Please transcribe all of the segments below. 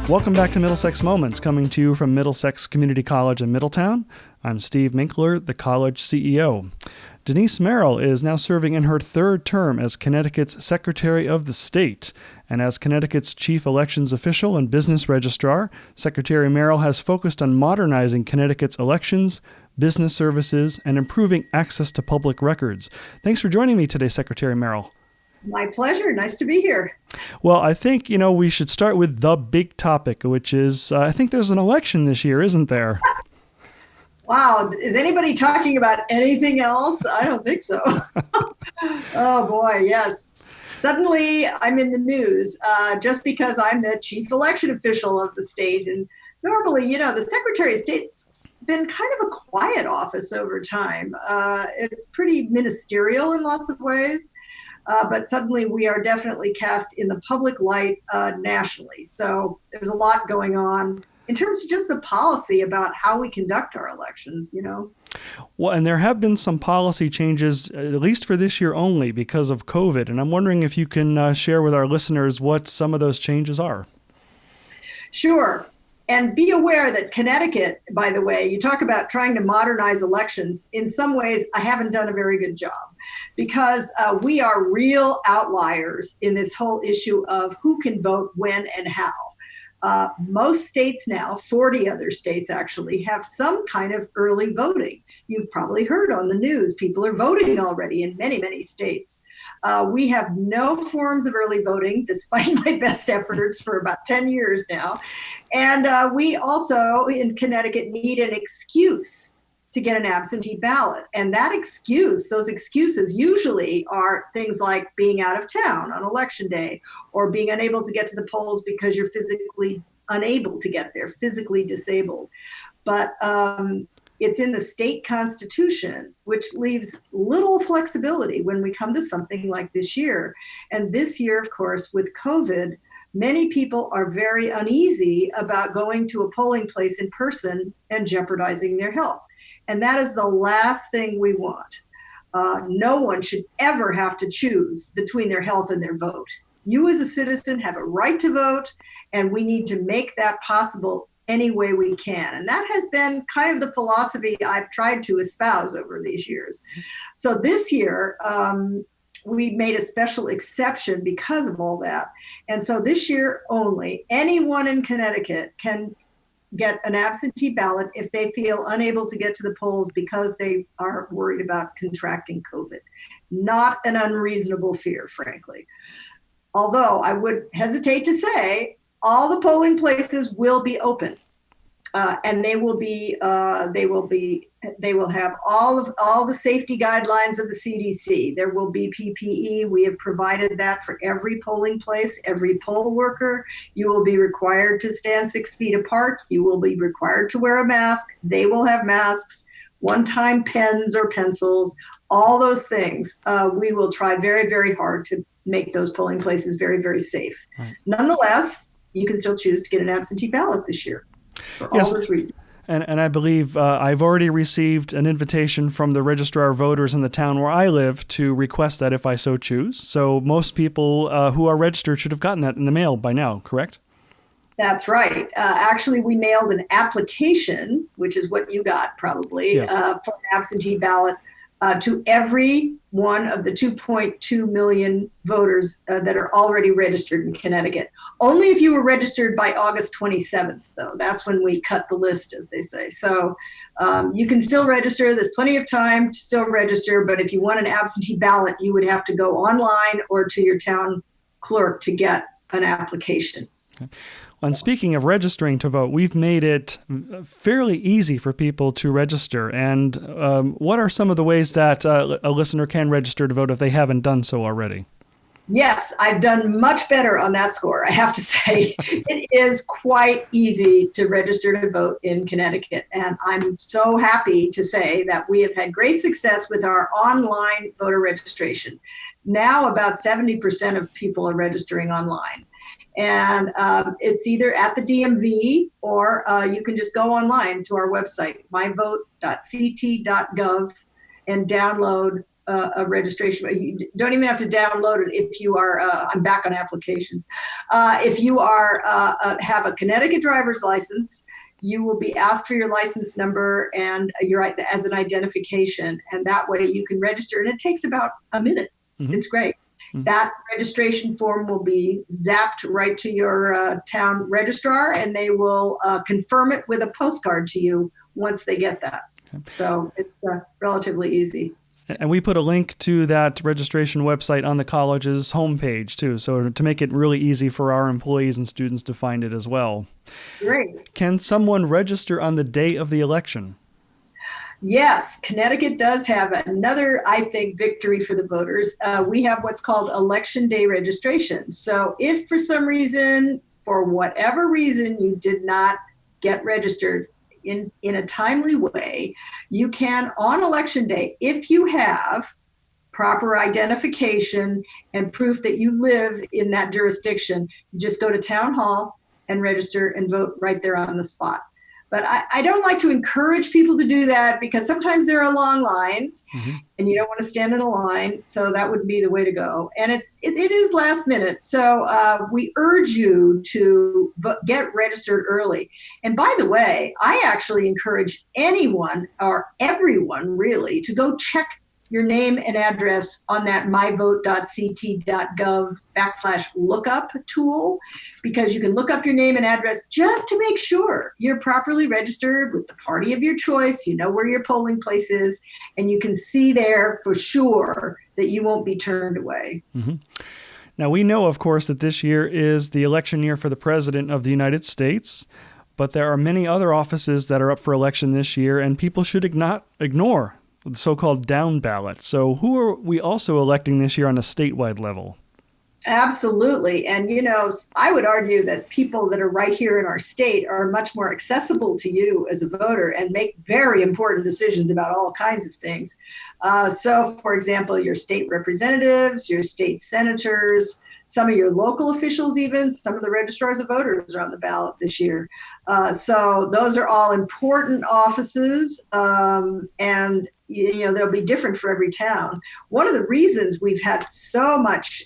Welcome back to Middlesex Moments, coming to you from Middlesex Community College in Middletown. I'm Steve Minkler, the college CEO. Denise Merrill is now serving in her third term as Connecticut's Secretary of the State. And as Connecticut's Chief Elections Official and Business Registrar, Secretary Merrill has focused on modernizing Connecticut's elections, business services, and improving access to public records. Thanks for joining me today, Secretary Merrill. My pleasure. Nice to be here. Well, I think, we should start with the big topic, which is, I think there's an election this year, isn't there? Wow. Is anybody talking about anything else? I don't think so. Oh, boy. Yes. Suddenly, I'm in the news just because I'm the chief election official of the state. And normally, the Secretary of State's been kind of a quiet office over time. It's pretty ministerial in lots of ways. But suddenly we are definitely cast in the public light nationally. So there's a lot going on in terms of just the policy about how we conduct our elections, Well, and there have been some policy changes, at least for this year only, because of COVID. And I'm wondering if you can share with our listeners what some of those changes are. Sure. And be aware that Connecticut, by the way, you talk about trying to modernize elections. In some ways, I haven't done a very good job because we are real outliers in this whole issue of who can vote when and how. Most states now, 40 other states actually, have some kind of early voting. You've probably heard on the news, people are voting already in many, many states. We have no forms of early voting, despite my best efforts for about 10 years now. And we also, in Connecticut, need an excuse to get an absentee ballot. And those excuses usually are things like being out of town on election day or being unable to get to the polls because you're physically unable to get there, physically disabled. But it's in the state constitution, which leaves little flexibility when we come to something like this year. And this year, of course, with COVID, many people are very uneasy about going to a polling place in person and jeopardizing their health. And that is the last thing we want. No one should ever have to choose between their health and their vote. You as a citizen have a right to vote, and we need to make that possible any way we can. And that has been kind of the philosophy I've tried to espouse over these years. So this year, we made a special exception because of all that. And so this year only, anyone in Connecticut can get an absentee ballot if they feel unable to get to the polls because they are worried about contracting COVID. Not an unreasonable fear, frankly. Although I would hesitate to say all the polling places will be open, and they will have all the safety guidelines of the CDC. There will be PPE. We have provided that for every polling place, every poll worker. You will be required to stand 6 feet apart. You will be required to wear a mask. They will have masks, one-time pens or pencils, all those things. We will try very, very hard to make those polling places very, very safe. Right. Nonetheless, you can still choose to get an absentee ballot this year for all those reasons. And I believe I've already received an invitation from the registrar of voters in the town where I live to request that if I so choose. So most people who are registered should have gotten that in the mail by now, correct? That's right. Actually, we mailed an application, which is what you got probably, yes, for an absentee ballot to every one of the 2.2 million voters that are already registered in Connecticut. Only if you were registered by August 27th, though. That's when we cut the list, as they say. So you can still register. There's plenty of time to still register. But if you want an absentee ballot, you would have to go online or to your town clerk to get an application. Okay. And speaking of registering to vote, we've made it fairly easy for people to register. And what are some of the ways that a listener can register to vote if they haven't done so already? Yes, I've done much better on that score, I have to say. It is quite easy to register to vote in Connecticut. And I'm so happy to say that we have had great success with our online voter registration. Now about 70% of people are registering online. And it's either at the DMV or you can just go online to our website, myvote.ct.gov, and download a registration. You don't even have to download it if you are, I'm back on applications. If you are have a Connecticut driver's license, you will be asked for your license number and your as an identification, and that way you can register. And it takes about a minute. Mm-hmm. It's great. Mm-hmm. That registration form will be zapped right to your town registrar, and they will confirm it with a postcard to you once they get that. Okay. So it's relatively easy. And we put a link to that registration website on the college's homepage too, so to make it really easy for our employees and students to find it as well. Great. Can someone register on the day of the election? Yes, Connecticut does have another, I think, victory for the voters. We have what's called Election Day registration. So if for some reason, for whatever reason, you did not get registered in a timely way, you can, on Election Day, if you have proper identification and proof that you live in that jurisdiction, you just go to town hall and register and vote right there on the spot. But I don't like to encourage people to do that because sometimes there are long lines, mm-hmm. and you don't want to stand in a line. So that would be the way to go. And it is last minute. So we urge you to get registered early. And by the way, I actually encourage anyone or everyone really to go check your name and address on that myvote.ct.gov/lookup tool, because you can look up your name and address just to make sure you're properly registered with the party of your choice. You know where your polling place is, and you can see there for sure that you won't be turned away. Mm-hmm. Now, we know, of course, that this year is the election year for the President of the United States, but there are many other offices that are up for election this year, and people should not ignore the so-called down ballot. So who are we also electing this year on a statewide level? Absolutely. And, I would argue that people that are right here in our state are much more accessible to you as a voter and make very important decisions about all kinds of things. So, for example, your state representatives, your state senators, some of your local officials, even some of the registrars of voters are on the ballot this year. So those are all important offices, and they'll be different for every town. One of the reasons we've had so much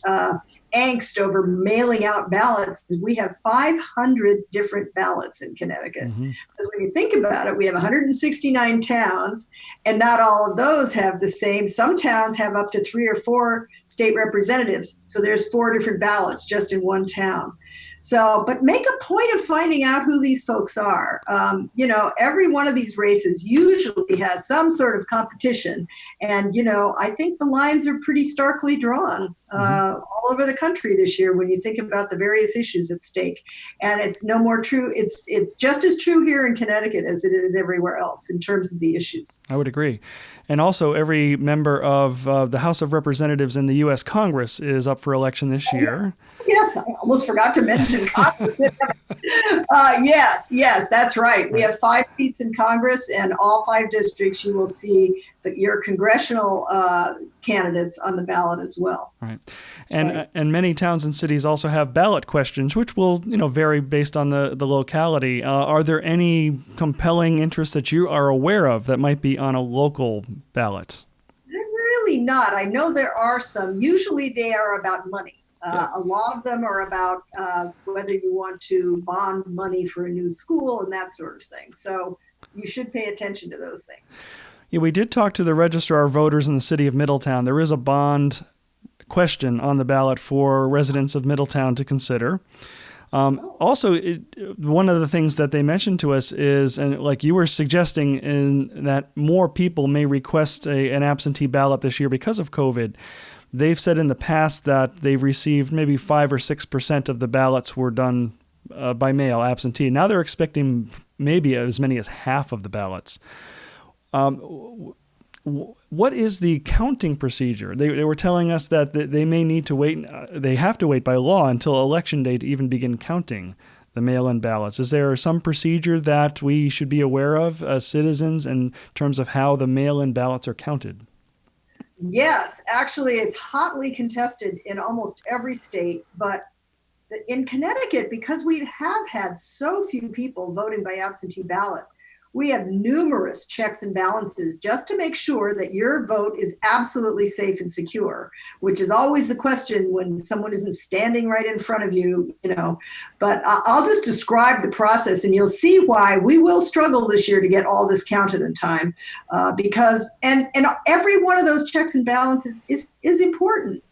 angst over mailing out ballots is we have 500 different ballots in Connecticut. Mm-hmm. Because when you think about it, we have 169 towns, and not all of those have the same. Some towns have up to 3 or 4 state representatives. So there's 4 different ballots just in one town. So, but make a point of finding out who these folks are. Every one of these races usually has some sort of competition. And, I think the lines are pretty starkly drawn all over the country this year when you think about the various issues at stake. And it's no more true. It's just as true here in Connecticut as it is everywhere else in terms of the issues. I would agree. And also every member of the House of Representatives in the U.S. Congress is up for election this year. Yes, I almost forgot to mention Congress. Yes, that's right. We have 5 seats in Congress, and all 5 districts, you will see your congressional candidates on the ballot as well. Right. And many towns and cities also have ballot questions, which will vary based on the locality. Are there any compelling interests that you are aware of that might be on a local ballot? Really not. I know there are some. Usually they are about money. A lot of them are about whether you want to bond money for a new school and that sort of thing. So you should pay attention to those things. Yeah, we did talk to the registrar of voters in the city of Middletown. There is a bond question on the ballot for residents of Middletown to consider. Also, one of the things that they mentioned to us is, and like you were suggesting, in that more people may request an absentee ballot this year because of COVID. They've said in the past that they've received maybe 5 or 6% of the ballots were done by mail, absentee. Now they're expecting maybe as many as half of the ballots. What is the counting procedure? They were telling us that they may need to wait. They have to wait by law until Election Day to even begin counting the mail-in ballots. Is there some procedure that we should be aware of as citizens in terms of how the mail-in ballots are counted? Yes, actually, it's hotly contested in almost every state, but in Connecticut, because we have had so few people voting by absentee ballot, We have numerous checks and balances just to make sure that your vote is absolutely safe and secure, which is always the question when someone isn't standing right in front of you, But I'll just describe the process and you'll see why we will struggle this year to get all this counted in time because every one of those checks and balances is important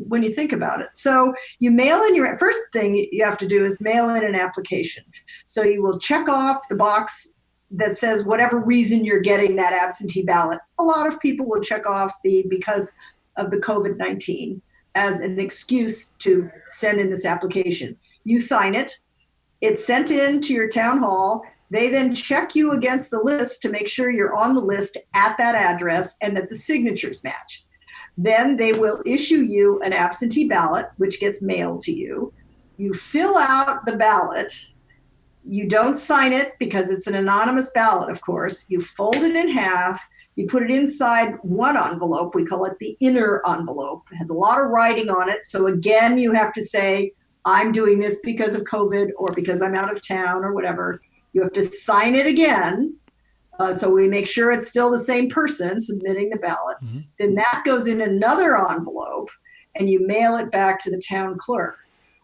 when you think about it. So you mail in your first thing you have to do is mail in an application. So you will check off the box that says whatever reason you're getting that absentee ballot. A lot of people will check off because of the COVID-19 as an excuse to send in this application. You sign it. It's sent in to your town hall. They then check you against the list to make sure you're on the list at that address and that the signatures match. Then they will issue you an absentee ballot, which gets mailed to you. You fill out the ballot. You don't sign it because it's an anonymous ballot, of course. You fold it in half. You put it inside one envelope. We call it the inner envelope. It has a lot of writing on it. So again, you have to say, I'm doing this because of COVID or because I'm out of town or whatever. You have to sign it again. So we make sure it's still the same person submitting the ballot. Mm-hmm. Then that goes in another envelope and you mail it back to the town clerk.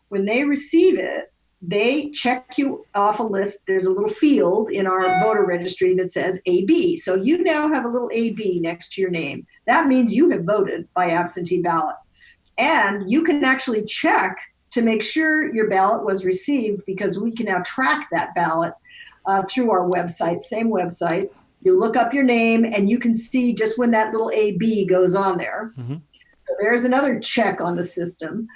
When they receive it, they check you off a list. There's a little field in our voter registry that says AB. So you now have a little AB next to your name. That means you have voted by absentee ballot. And you can actually check to make sure your ballot was received because we can now track that ballot through our website, same website. You look up your name and you can see just when that little AB goes on there. Mm-hmm. So there's another check on the system.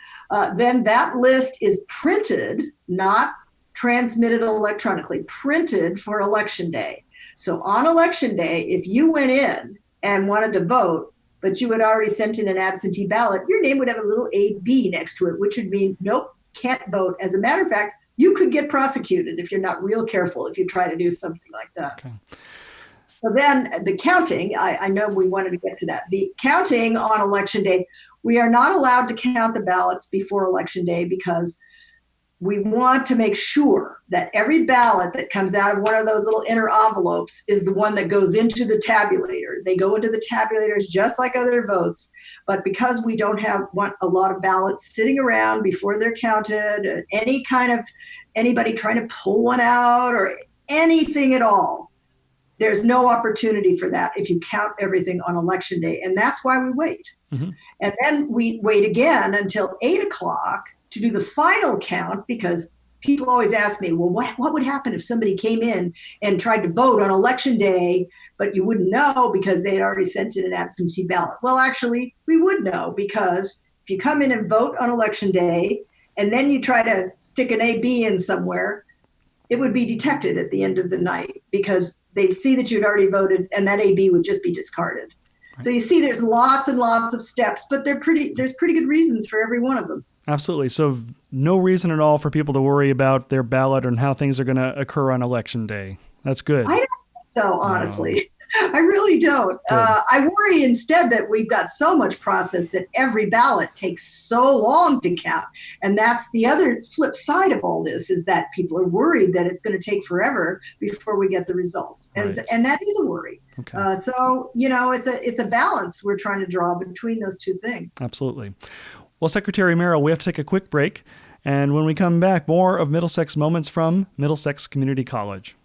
Then that list is printed, not transmitted electronically, printed for election day. So on election day, if you went in and wanted to vote, but you had already sent in an absentee ballot, your name would have a little AB next to it, which would mean, nope, can't vote. As a matter of fact, you could get prosecuted if you're not real careful if you try to do something like that. Okay. So then the counting, I know we wanted to get to that. The counting on election day, we are not allowed to count the ballots before election day because we want to make sure that every ballot that comes out of one of those little inner envelopes is the one that goes into the tabulator. They go into the tabulators just like other votes, but because we don't want a lot of ballots sitting around before they're counted, anybody trying to pull one out or anything at all, there's no opportunity for that if you count everything on election day. And that's why we wait. Mm-hmm. And then we wait again until 8:00 to do the final count because people always ask me, well, what would happen if somebody came in and tried to vote on election day, but you wouldn't know because they had already sent in an absentee ballot? Well, actually, we would know because if you come in and vote on election day and then you try to stick an AB in somewhere, it would be detected at the end of the night because they'd see that you'd already voted and that AB would just be discarded. Right. So you see there's lots and lots of steps, but there's pretty good reasons for every one of them. Absolutely. So no reason at all for people to worry about their ballot and how things are going to occur on election day. That's good. I don't think so, honestly. I really don't. I worry instead that we've got so much process that every ballot takes so long to count. And that's the other flip side of all this is that people are worried that it's going to take forever before we get the results. Right. And that is a worry. Okay. So, it's a balance we're trying to draw between those two things. Absolutely. Well, Secretary Merrill, we have to take a quick break. And when we come back, more of Middlesex Moments from Middlesex Community College.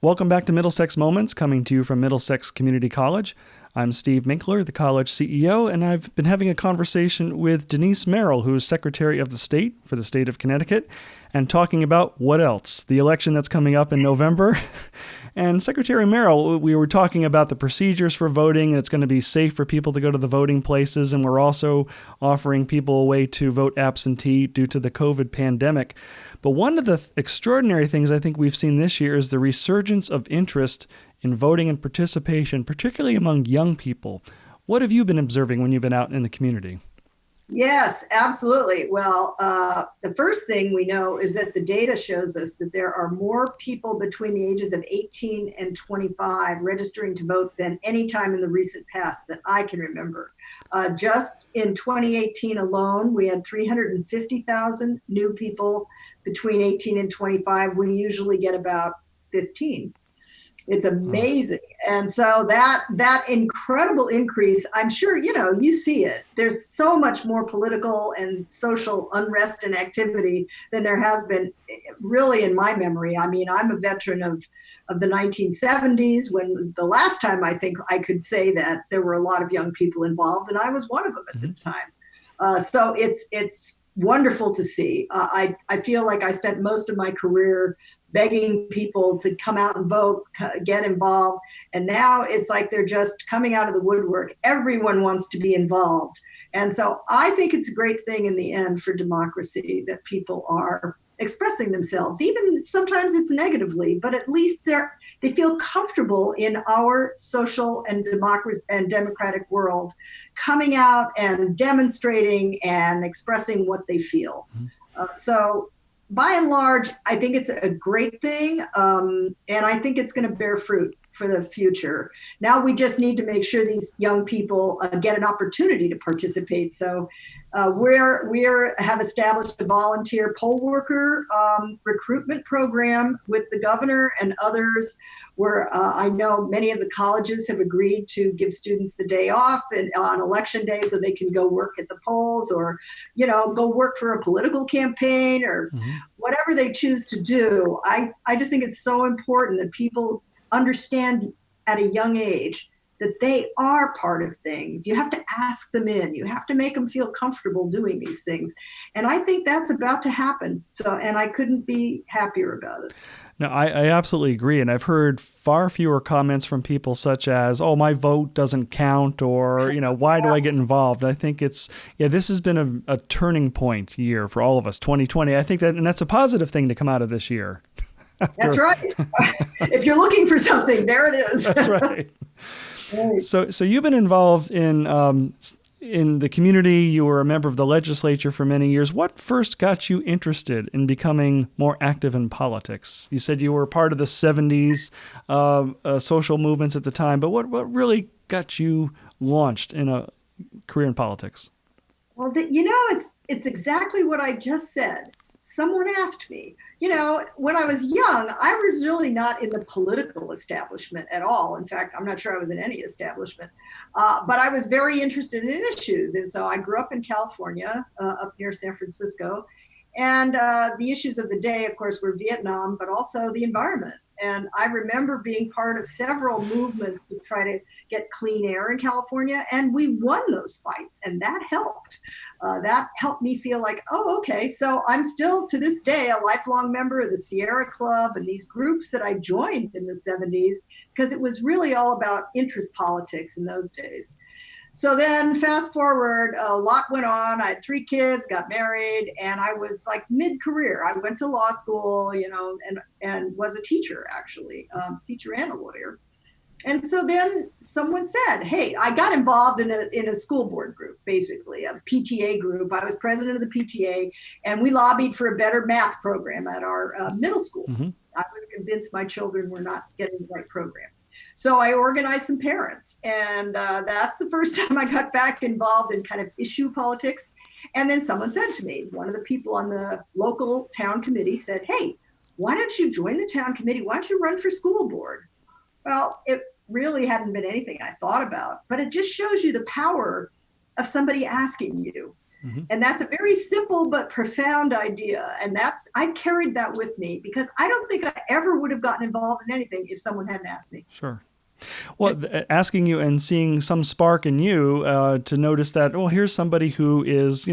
Welcome back to Middlesex Moments, coming to you from Middlesex Community College. I'm Steve Minkler, the college CEO, and I've been having a conversation with Denise Merrill, who is Secretary of the State for the state of Connecticut, and talking about what else? The election that's coming up in November. And Secretary Merrill, we were talking about the procedures for voting, and it's going to be safe for people to go to the voting places, and we're also offering people a way to vote absentee due to the COVID pandemic. But one of the extraordinary things I think we've seen this year is the resurgence of interest in voting and participation, particularly among young people. What have you been observing when you've been out in the community? Yes, absolutely. Well, the first thing we know is that the data shows us that there are more people between the ages of 18 and 25 registering to vote than any time in the recent past that I can remember. Just in 2018 alone, we had 350,000 new people between 18 and 25. We usually get about 15. It's Oh. amazing. And so that incredible increase, I'm sure, you see it. There's so much more political and social unrest and activity than there has been really in my memory. I mean, I'm a veteran of the 1970s, when the last time I think I could say that there were a lot of young people involved, and I was one of them at the Mhm. time. So it's wonderful to see. I feel like I spent most of my career begging people to come out and vote, get involved. And now it's like they're just coming out of the woodwork. Everyone wants to be involved. And so I think it's a great thing in the end for democracy that people are expressing themselves, even if sometimes it's negatively, but at least they feel comfortable in our social and democracy and democratic world, coming out and demonstrating and expressing what they feel. Mhm. So by and large, I think it's a great thing, and I think it's going to bear fruit for the future. Now we just need to make sure these young people get an opportunity to participate. So we have established a volunteer poll worker recruitment program with the governor and others, where I know many of the colleges have agreed to give students the day off on election day so they can go work at the polls, or go work for a political campaign, or Mhm. whatever they choose to do. I just think it's so important that people understand at a young age that they are part of things. You have to ask them in. You have to make them feel comfortable doing these things. And I think that's about to happen. So, and I couldn't be happier about it. No, I absolutely agree. And I've heard far fewer comments from people such as, oh, my vote doesn't count, or, why do I get involved? I think this has been a turning point year for all of us, 2020. I think and that's a positive thing to come out of this year. That's After, right. If you're looking for something, there it is. that's right. Right. So you've been involved in the community. You were a member of the legislature for many years. What first got you interested in becoming more active in politics? You said you were part of the 70s social movements at the time, but what really got you launched in a career in politics? Well, it's exactly what I just said. Someone asked me. When I was young, I was really not in the political establishment at all. In fact, I'm not sure I was in any establishment. But I was very interested in issues. And so I grew up in California, up near San Francisco. And the issues of the day, of course, were Vietnam, but also the environment. And I remember being part of several movements to try to get clean air in California. And we won those fights, and that helped. That helped me feel like, oh, okay, so I'm still to this day a lifelong member of the Sierra Club and these groups that I joined in the 70s, because it was really all about interest politics in those days. So then fast forward, a lot went on. I had 3 kids, got married, and I was like mid-career. I went to law school, and was a teacher, actually, teacher and a lawyer. And so then someone said, hey, I got involved in a school board group, basically, a PTA group. I was president of the PTA, and we lobbied for a better math program at our middle school. Mm-hmm. I was convinced my children were not getting the right program. So I organized some parents, and that's the first time I got back involved in kind of issue politics. And then someone said to me, one of the people on the local town committee said, hey, why don't you join the town committee? Why don't you run for school board? Well, it really hadn't been anything I thought about, but it just shows you the power of somebody asking you. Mm-hmm. And that's a very simple but profound idea. And I carried that with me, because I don't think I ever would have gotten involved in anything if someone hadn't asked me. Sure. Well, asking you and seeing some spark in you to notice that, oh, here's somebody who is,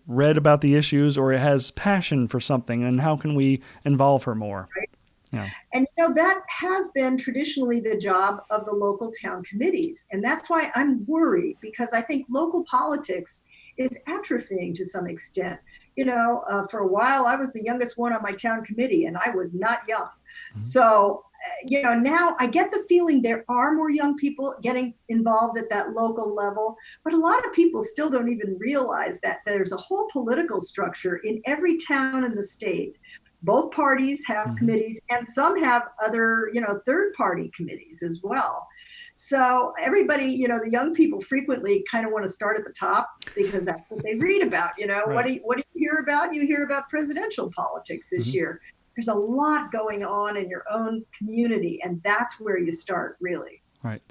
read about the issues or has passion for something, and how can we involve her more? Right. Yeah. And that has been traditionally the job of the local town committees. And that's why I'm worried, because I think local politics is atrophying to some extent. For a while, I was the youngest one on my town committee, and I was not young. So, now I get the feeling there are more young people getting involved at that local level, but a lot of people still don't even realize that there's a whole political structure in every town in the state. Both parties have committees, and some have other, third party committees as well. So everybody, the young people frequently kind of want to start at the top because that's what they read about. Right. What do you hear about? You hear about presidential politics this year. There's a lot going on in your own community, and that's where you start, really. Right.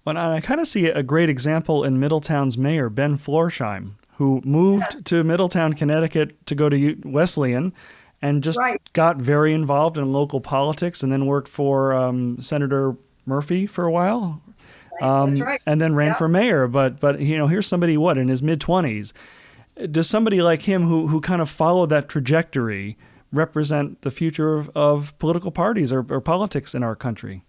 Well, I kind of see a great example in Middletown's mayor, Ben Florsheim, who moved to Middletown, Connecticut to go to Wesleyan and just got very involved in local politics and then worked for Senator Murphy for a while. That's right. And then ran for mayor. But here's somebody, in his mid-20s. Does somebody like him who kind of followed that trajectory represent the future of political parties or politics in our country?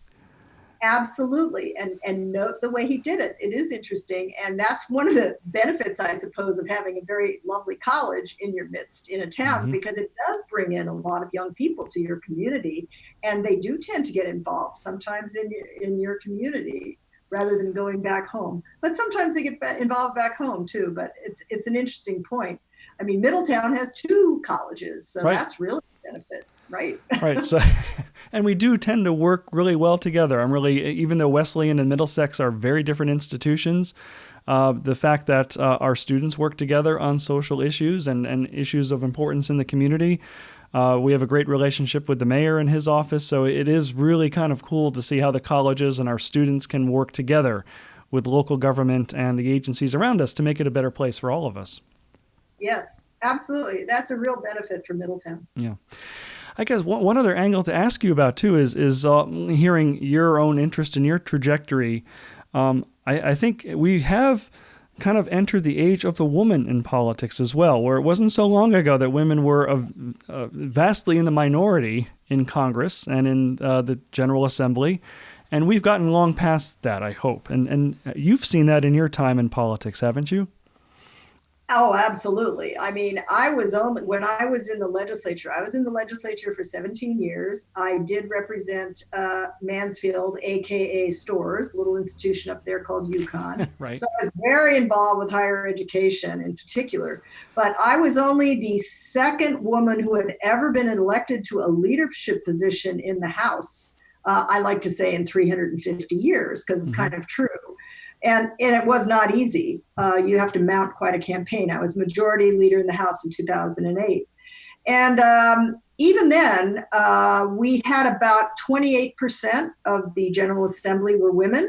Absolutely. And note the way he did it. It is interesting. And that's one of the benefits, I suppose, of having a very lovely college in your midst in a town, because it does bring in a lot of young people to your community. And they do tend to get involved sometimes in your community rather than going back home. But sometimes they get involved back home too. But it's an interesting point. I mean, Middletown has 2 colleges, so that's really a benefit, right? Right. So, and we do tend to work really well together. Even though Wesleyan and Middlesex are very different institutions, the fact that our students work together on social issues and issues of importance in the community, we have a great relationship with the mayor and his office. So it is really kind of cool to see how the colleges and our students can work together with local government and the agencies around us to make it a better place for all of us. Yes, absolutely. That's a real benefit for Middletown. Yeah. I guess one other angle to ask you about, too, is hearing your own interest in your trajectory. I think we have kind of entered the age of the woman in politics as well, where it wasn't so long ago that women were vastly in the minority in Congress and in the General Assembly. And we've gotten long past that, I hope. And you've seen that in your time in politics, haven't you? Oh, absolutely. I mean, when I was in the legislature for 17 years. I did represent Mansfield, AKA Storrs, a little institution up there called UConn. Right. So I was very involved with higher education in particular. But I was only the second woman who had ever been elected to a leadership position in the House. I like to say in 350 years, because it's kind of true. And it was not easy. You have to mount quite a campaign. I was majority leader in the House in 2008. And even then, we had about 28% of the General Assembly were women.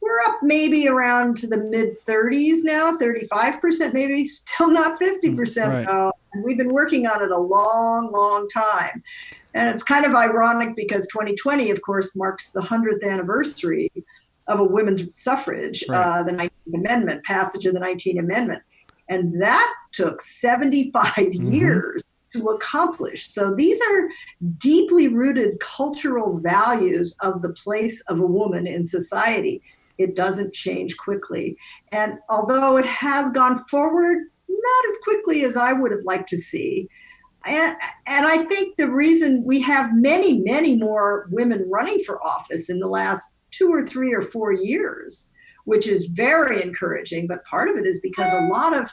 We're up maybe around to the mid-30s now, 35% maybe, still not 50% though. And we've been working on it a long, long time. And it's kind of ironic because 2020, of course, marks the 100th anniversary of a women's suffrage, the 19th Amendment, passage of the 19th Amendment. And that took 75 years to accomplish. So these are deeply rooted cultural values of the place of a woman in society. It doesn't change quickly. And although it has gone forward, not as quickly as I would have liked to see. And I think the reason we have many, many more women running for office in the last 2 or 3 or 4 years, which is very encouraging. But part of it is because a lot of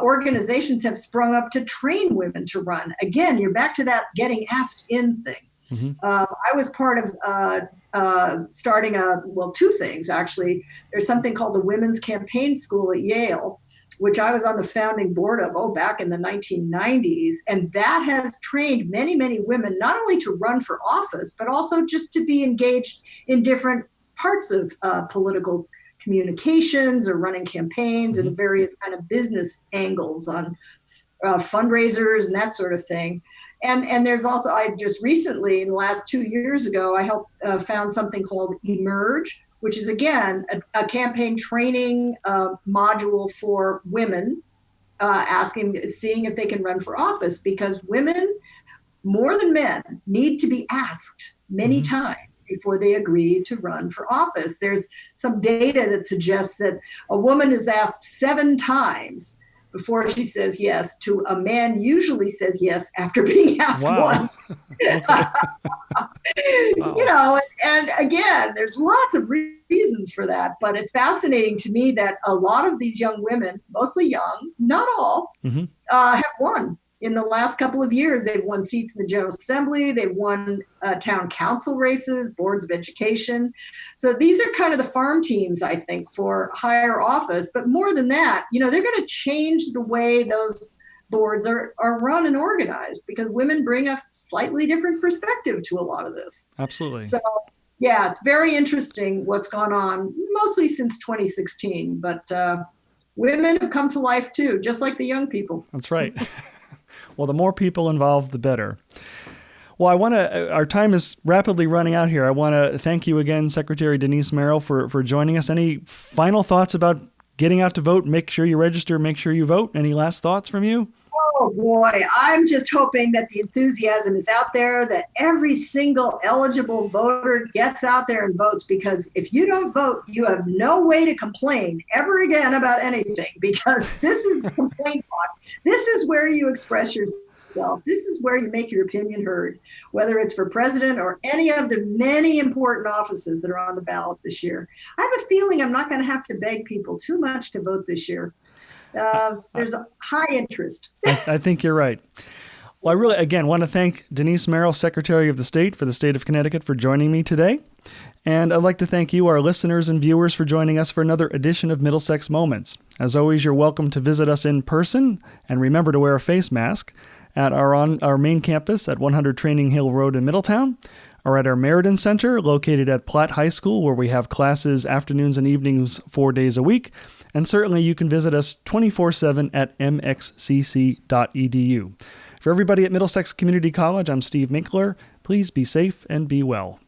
organizations have sprung up to train women to run. Again, you're back to that getting asked in thing. I was part of starting 2 things, actually. There's something called the Women's Campaign School at Yale, which I was on the founding board of, back in the 1990s. And that has trained many, many women, not only to run for office, but also just to be engaged in different parts of political communications or running campaigns and various kind of business angles on fundraisers and that sort of thing. And there's also, I just recently, in the last 2 years ago, I helped found something called Emerge, which is, again, a campaign training module for women, seeing if they can run for office, because women, more than men, need to be asked many times before they agree to run for office. There's some data that suggests that a woman is asked 7 times before she says yes to a man usually says yes after being asked Wow. once. Wow. You know, and again, there's lots of reasons for that, but it's fascinating to me that a lot of these young women, mostly young, not all, have won. In the last couple of years, they've won seats in the General Assembly, they've won town council races, boards of education. So these are kind of the farm teams, I think, for higher office. But more than that, you know, they're going to change the way those boards are run and organized, because women bring a slightly different perspective to a lot of this. Absolutely. So, yeah, it's very interesting what's gone on, mostly since 2016. But women have come to life too, just like the young people. That's right. Well, the more people involved, the better. Well, our time is rapidly running out here. I want to thank you again, Secretary Denise Merrill, for joining us. Any final thoughts about getting out to vote? Make sure you register, make sure you vote. Any last thoughts from you? Oh boy, I'm just hoping that the enthusiasm is out there, that every single eligible voter gets out there and votes, because if you don't vote, you have no way to complain ever again about anything, because this is the complaint box. This is where you express yourself. This is where you make your opinion heard, whether it's for president or any of the many important offices that are on the ballot this year. I have a feeling I'm not going to have to beg people too much to vote this year. There's a high interest. I think you're right. Well, I really, again, want to thank Denise Merrill, Secretary of the State for the state of Connecticut, for joining me today. And I'd like to thank you, our listeners and viewers, for joining us for another edition of Middlesex Moments. As always, you're welcome to visit us in person, and remember to wear a face mask at our main campus at 100 Training Hill Road in Middletown, or at our Meriden Center located at Platt High School, where we have classes afternoons and evenings 4 days a week. And certainly you can visit us 24/7 at mxcc.edu. For everybody at Middlesex Community College, I'm Steve Minkler. Please be safe and be well.